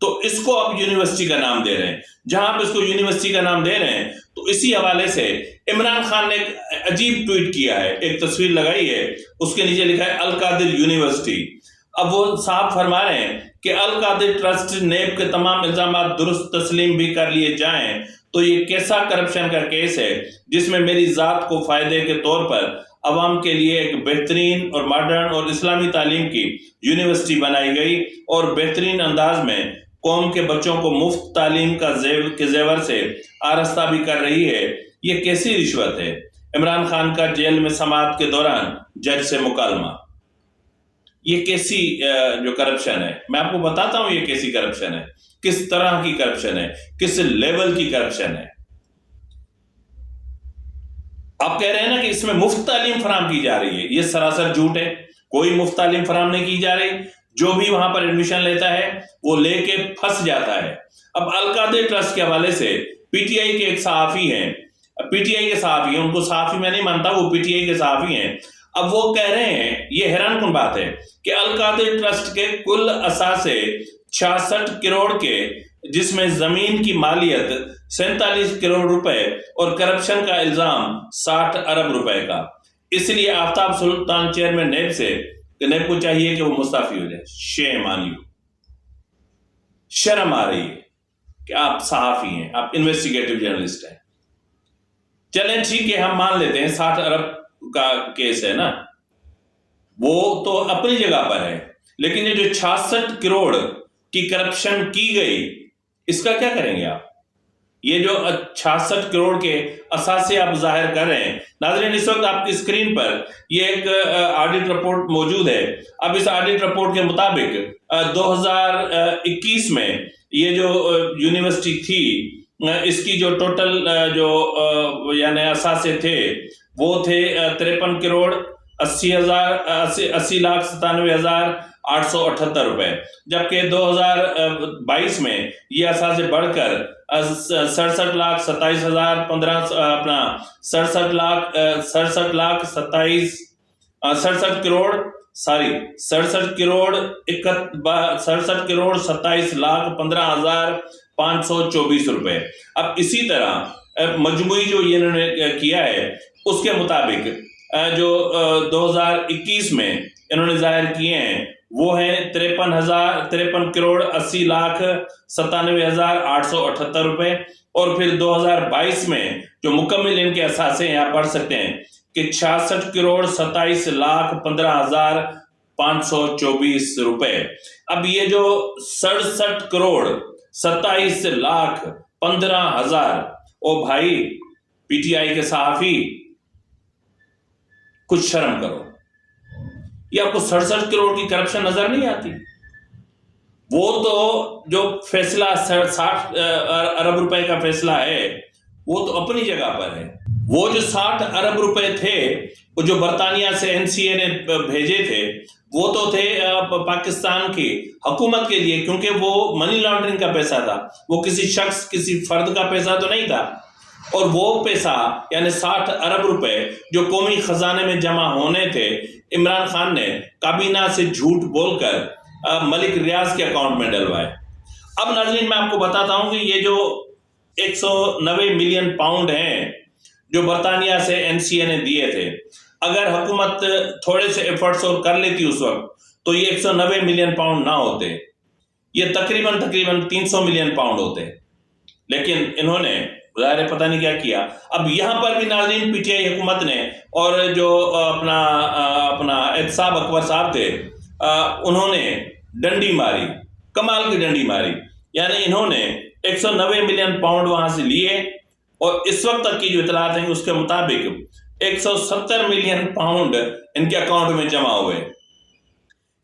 تو اس کو اب یونیورسٹی کا نام دے رہے ہیں۔ جہاں آپ اس کو یونیورسٹی کا نام دے رہے ہیں تو اسی حوالے سے عمران خان نے ایک عجیب ٹویٹ کیا ہے، ایک تصویر لگائی ہے، اس کے نیچے لکھا ہے القادر یونیورسٹی۔ اب وہ صاحب فرما رہے ہیں کہ القادر ٹرسٹ نیب کے تمام الزامات درست تسلیم بھی کر لیے جائیں تو یہ کیسا کرپشن کا کیس ہے جس میں میری ذات کو فائدے کے طور پر عوام کے لیے ایک بہترین اور ماڈرن اور اسلامی تعلیم کی یونیورسٹی بنائی گئی اور بہترین انداز میں قوم کے بچوں کو مفت تعلیم کے زیور سے آراستہ بھی کر رہی ہے۔ یہ کیسی رشوت ہے؟ عمران خان کا جیل میں سماعت کے دوران جج سے مکالمہ۔ یہ کیسی جو کرپشن ہے، میں آپ کو بتاتا ہوں یہ کیسی کرپشن ہے، کس طرح کی کرپشن ہے، کس لیول کی کرپشن ہے۔ آپ کہہ رہے ہیں نا کہ اس میں مفت تعلیم فراہم کی جا رہی ہے، یہ سراسر جھوٹ ہے، کوئی مفت تعلیم فراہم نہیں کی جا رہی۔ جو بھی وہاں پر ایڈمیشن لیتا ہے وہ لے کے پھنس جاتا ہے۔ اب القادر ٹرسٹ کے حوالے سے پی ٹی آئی کے ایک صحافی ہیں، پی ٹی آئی کے صحافی ہیں، ان کو صحافی میں نہیں مانتا، وہ پی ٹی آئی کے صحافی ہیں۔ اب وہ کہہ رہے ہیں، یہ حیران کن بات ہے کہ القادر ٹرسٹ کے کل اثاثے 66 کروڑ کے، جس میں زمین کی مالیت 47 کروڑ روپے اور کرپشن کا الزام 60 ارب روپے کا۔ اس لیے آفتاب سلطان چیئرمین نیب سے کہ نیب کو چاہیے کہ وہ مستعفی ہو جائے۔ شیم آن یو، شرم آ رہی ہے کہ آپ صحافی ہیں، آپ انویسٹیگیٹو جرنلسٹ ہیں۔ چلیں ٹھیک ہے، ہم مان لیتے ہیں 60 ارب کا کیس ہے نا، وہ تو اپنی جگہ پر ہے، لیکن یہ جو 66 کروڑ کی کرپشن کی گئی، اس کا کیا کریں گے آپ؟ یہ جو 66 کروڑ کے اثاثے آپ ظاہر کر رہے ہیں، ناظرین اس وقت آپ کی اسکرین پر یہ ایک آڈٹ رپورٹ موجود ہے۔ اب اس آڈٹ رپورٹ کے مطابق 2021 میں یہ جو یونیورسٹی تھی، اس کی جو ٹوٹل جو یعنی اثاثے تھے وہ تھے 53 کروڑ 80 لاکھ 97,878 روپے، جبکہ 2022 میں یہ اثاثے بڑھ کر 67 لاکھ 27,15,16,67 روپے۔ اب اسی طرح مجموعی جو انہوں نے کیا ہے اس کے مطابق جو 2021 میں انہوں نے ظاہر کیے ہیں وہ ہیں 53 کروڑ 80 لاکھ 97,878 روپے، اور پھر 2022 میں جو مکمل ان کے اثاثے ہیں آپ پڑھ سکتے ہیں کہ 66 کروڑ 27 لاکھ 15,524 روپے۔ اب یہ جو 67 کروڑ 27 لاکھ 15,000، او بھائی پی ٹی آئی کے صحافی کچھ شرم کرو، یہ آپ کو 67 کروڑ کی کرپشن نظر نہیں آتی؟ وہ تو جو فیصلہ 60 ارب روپے کا فیصلہ ہے وہ تو اپنی جگہ پر ہے۔ وہ جو 60 ارب روپے تھے وہ جو برطانیہ سے این سی اے نے بھیجے تھے، وہ تو تھے پاکستان کی حکومت کے لیے، کیونکہ وہ منی لانڈرنگ کا پیسہ تھا، وہ کسی شخص کسی فرد کا پیسہ تو نہیں تھا۔ اور وہ پیسہ یعنی 60 ارب روپے جو قومی خزانے میں جمع ہونے تھے، عمران خان نے کابینہ سے جھوٹ بول کر ملک ریاض کے اکاؤنٹ میں ڈلوائے۔ اب ناظرین میں آپ کو بتاتا ہوں کہ یہ جو 190 ملین پاؤنڈ ہیں جو برطانیہ سے این سی اے نے دیے تھے، اگر حکومت تھوڑے سے ایفرٹس اور کر لیتی اس وقت تو یہ 190 ملین پاؤنڈ نہ ہوتے، یہ تقریباً 300 ملین پاؤنڈ ہوتے، لیکن انہوں نے ظاہر پتہ نہیں کیا کیا۔ اب یہاں پر بھی ناظرین پی ٹی آئی حکومت نے اور جو اپنا احتساب اکبر صاحب تھے، انہوں نے ڈنڈی ماری، کمال کی ڈنڈی ماری، یعنی انہوں نے 190 ملین پاؤنڈ وہاں سے لیے، اور اس وقت تک کی جو اطلاعات ہیں اس کے مطابق 170 ملین پاؤنڈ ان کے اکاؤنٹ میں جمع ہوئے،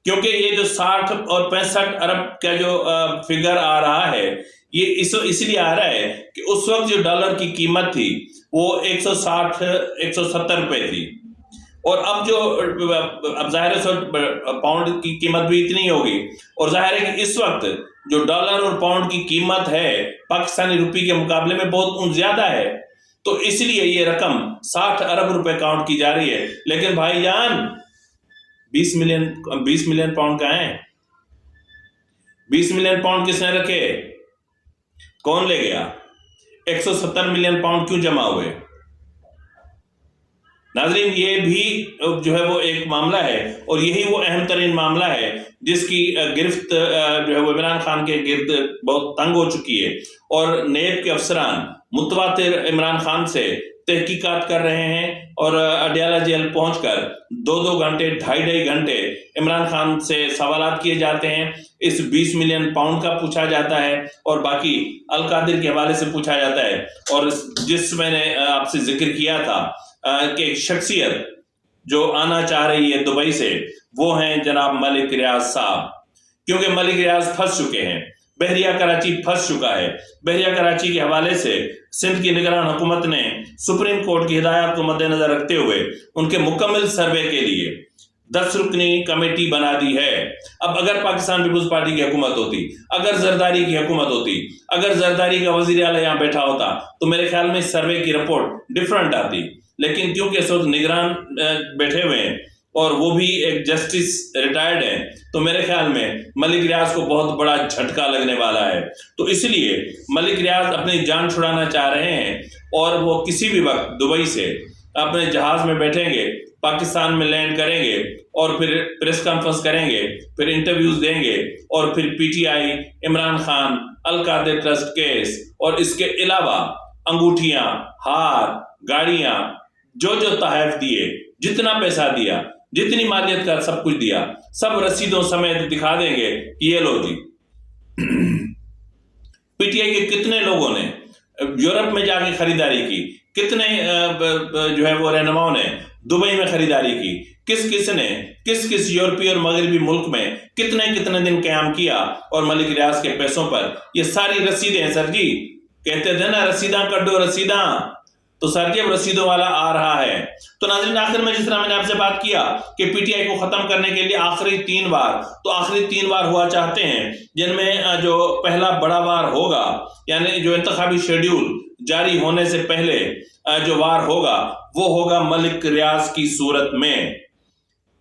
کیونکہ یہ جو 60 اور 65 ارب کا جو فگر آ رہا ہے یہ اس لیے آ رہا ہے کہ اس وقت جو ڈالر کی قیمت تھی وہ 170 روپے تھی، اور اب جو ظاہر ہے پاؤنڈ کی قیمت بھی اتنی ہوگی، اور ظاہر ہے کہ اس وقت جو ڈالر اور پاؤنڈ کی قیمت ہے پاکستانی روپی کے مقابلے میں بہت زیادہ ہے، تو اس لیے یہ رقم 60 ارب روپے کاؤنٹ کی جا رہی ہے۔ لیکن بھائی جان 20 ملین پاؤنڈ کہاں ہیں؟ 20 ملین پاؤنڈ کس نے رکھے؟ کون لے گیا؟ 170 ملین پاؤنڈ کیوں جمع ہوئے؟ ناظرین یہ بھی جو ہے وہ ایک معاملہ ہے، اور یہی وہ اہم ترین معاملہ ہے جس کی گرفت جو ہے وہ عمران خان کے گرد بہت تنگ ہو چکی ہے، اور نیب کے افسران متواتر عمران خان سے تحقیقات کر رہے ہیں، اور اڈیالہ جیل پہنچ کر 2 گھنٹے 2.5 گھنٹے عمران خان سے سوالات کیے جاتے ہیں، اس 20 ملین پاؤنڈ کا پوچھا جاتا ہے، اور باقی القادر کے حوالے سے پوچھا جاتا ہے، اور جس میں نے آپ سے ذکر کیا تھا کہ ایک شخصیت جو آنا چاہ رہی ہے دبئی سے، وہ ہیں جناب ملک ریاض صاحب، کیونکہ ملک ریاض پھنس چکے ہیں، بحریہ کراچی پھنس چکا ہے۔ بحریہ کراچی کے حوالے سے سندھ کی نگران حکومت نے سپریم کورٹ کی ہدایات کو مد نظر رکھتے ہوئے ان کے مکمل سروے کے لیے 10 رکنی کمیٹی بنا دی ہے۔ اب اگر پاکستان پیپلز پارٹی کی حکومت ہوتی، اگر زرداری کی حکومت ہوتی، اگر زرداری کا وزیر اعلیٰ یہاں بیٹھا ہوتا، تو میرے خیال میں اس سروے کی رپورٹ ڈیفرنٹ آتی، لیکن کیونکہ اس وقت نگران بیٹھے ہوئے ہیں اور وہ بھی ایک جسٹس ریٹائرڈ ہے، تو میرے خیال میں ملک ریاض کو بہت بڑا جھٹکا لگنے والا ہے، تو اس لیے ملک ریاض اپنی جان چھڑانا چاہ رہے ہیں، اور وہ کسی بھی وقت دبئی سے اپنے جہاز میں بیٹھیں گے، پاکستان میں لینڈ کریں گے، اور پھر پریس کانفرنس کریں گے، پھر انٹرویوز دیں گے، اور پھر PTI, Imran Khan, Al-Qadir trust case, اور اس کے علاوہ انگوٹھیاں، ہار، گاڑیاں، جو تحائف دیے، جتنا پیسہ دیا، جتنی مالیت کا سب کچھ دیا، سب رسیدوں سمیت دکھا دیں گے کہ یہ لو جی۔ پی ٹی آئی کے کتنے لوگوں نے یورپ میں جا کے خریداری کی، کتنے جو ہے وہ رہنماؤں نے دبئی میں خریداری کی، کس یورپی اور مغربی ملک میں کتنے دن قیام کیا، اور ملک ریاض کے پیسوں پر یہ ساری رسیدیں ہیں۔ سر جی کہتے تھے نا رسیداں کڈو رسیداں، تو سر جی اب رسیدوں والا آ رہا ہے۔ تو ناظرین آخر میں جس طرح میں نے آپ سے بات کیا کہ پی ٹی آئی کو ختم کرنے کے لیے آخری 3 وار ہوا چاہتے ہیں، جن میں جو پہلا بڑا وار ہوگا، یعنی جو انتخابی شیڈیول جاری ہونے سے پہلے جو وار ہوگا، وہ ہوگا ملک ریاض کی صورت میں،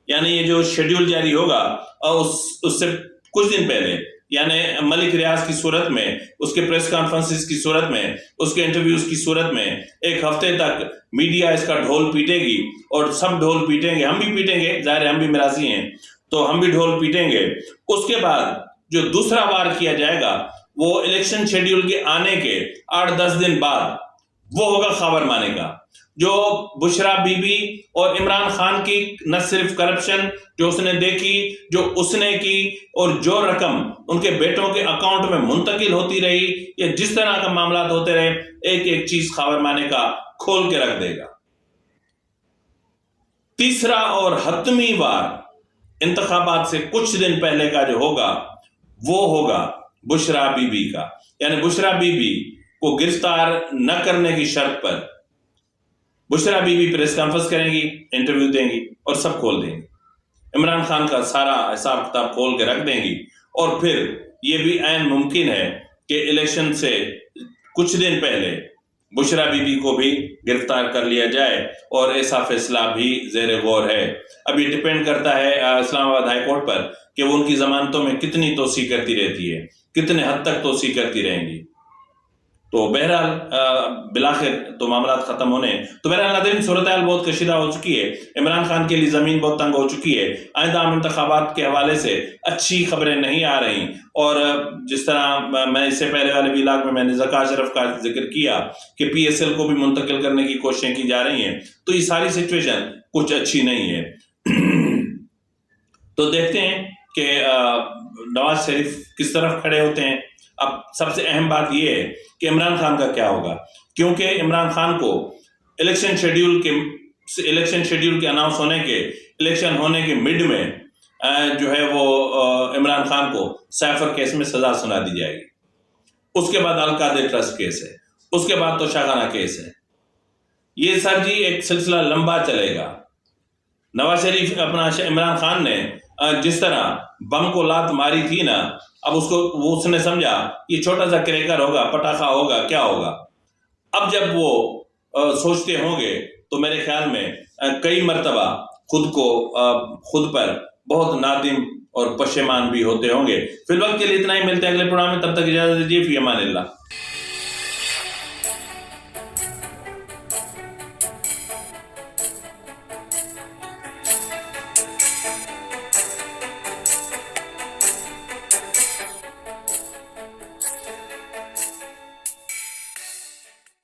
یعنی یہ جو شیڈیول جاری ہوگا اس سے کچھ دن پہلے، یعنی ملک ریاض کی صورت میں، اس کے پریس کانفرنسز کی صورت میں، اس کے انٹرویوز کی صورت میں، 1 ہفتے تک میڈیا اس کا ڈھول پیٹے گی، اور سب ڈھول پیٹیں گے، ہم بھی پیٹیں گے، ظاہر ہے ہم بھی مراثی ہیں تو ہم بھی ڈھول پیٹیں گے۔ اس کے بعد جو دوسرا وار کیا جائے گا وہ الیکشن شیڈیول کے آنے کے 8-10 دن بعد، وہ ہوگا خاور مانے کا، جو بشرا بی بی اور عمران خان کی نہ صرف کرپشن جو اس نے دیکھی، جو اس نے کی، اور جو رقم ان کے بیٹوں کے اکاؤنٹ میں منتقل ہوتی رہی، یا جس طرح کا معاملات ہوتے رہے، ایک چیز خاور مانے کا کھول کے رکھ دے گا۔ تیسرا اور حتمی وار انتخابات سے کچھ دن پہلے کا جو ہوگا، وہ ہوگا بشرا بی بی کا، یعنی بشرا بی بی کو گرفتار نہ کرنے کی شرط پر بشرا بی بی پریس کانفرنس کریں گی، انٹرویو دیں گی، اور سب کھول دیں گی، عمران خان کا سارا حساب کتاب کھول کے رکھ دیں گی، اور پھر یہ بھی عین ممکن ہے کہ الیکشن سے کچھ دن پہلے بشرا بی بی کو بھی گرفتار کر لیا جائے، اور ایسا فیصلہ بھی زیر غور ہے۔ اب یہ ڈیپینڈ کرتا ہے اسلام آباد ہائی کورٹ پر کہ وہ ان کی ضمانتوں میں کتنی توسیع کرتی رہتی ہے، کتنے حد تک توسیع کرتی رہیں گی۔ تو بہرحال بالآخر تو معاملات ختم ہونے، تو بہرحال ناظرین صورتحال بہت کشیدہ ہو چکی ہے، عمران خان کے لیے زمین بہت تنگ ہو چکی ہے، آئندہ عام انتخابات کے حوالے سے اچھی خبریں نہیں آ رہی، اور جس طرح میں اس سے پہلے والے ویلاگ میں نے ذکا اشرف کا ذکر کیا کہ پی ایس ایل کو بھی منتقل کرنے کی کوششیں کی جا رہی ہیں، تو یہ ساری سچویشن کچھ اچھی نہیں ہے۔ تو دیکھتے ہیں کہ نواز شریف کس طرف کھڑے ہوتے ہیں۔ اب سب سے اہم بات یہ ہے کہ عمران خان کا کیا ہوگا، کیونکہ عمران خان کو الیکشن شیڈیول کے اناؤنس ہونے کے، الیکشن ہونے کے مڈ میں جو ہے وہ عمران خان کو سائفر کیس میں سزا سنا دی جائے گی، اس کے بعد القادر ٹرسٹ کیس ہے، اس کے بعد تو شاہانہ کیس ہے، یہ سر جی ایک سلسلہ لمبا چلے گا۔ نواز شریف اپنا عمران خان نے جس طرح بم کو لات ماری تھی نا، اب اس نے سمجھا یہ چھوٹا سا کریکر ہوگا، پٹاخہ ہوگا، کیا ہوگا۔ اب جب وہ سوچتے ہوں گے تو میرے خیال میں کئی مرتبہ خود پر بہت نادم اور پشیمان بھی ہوتے ہوں گے۔ فی الوقت کے لیے اتنا ہی، ملتے ہیں اگلے پروگرام میں، تب تک اجازت دیجیے، فی امان اللہ۔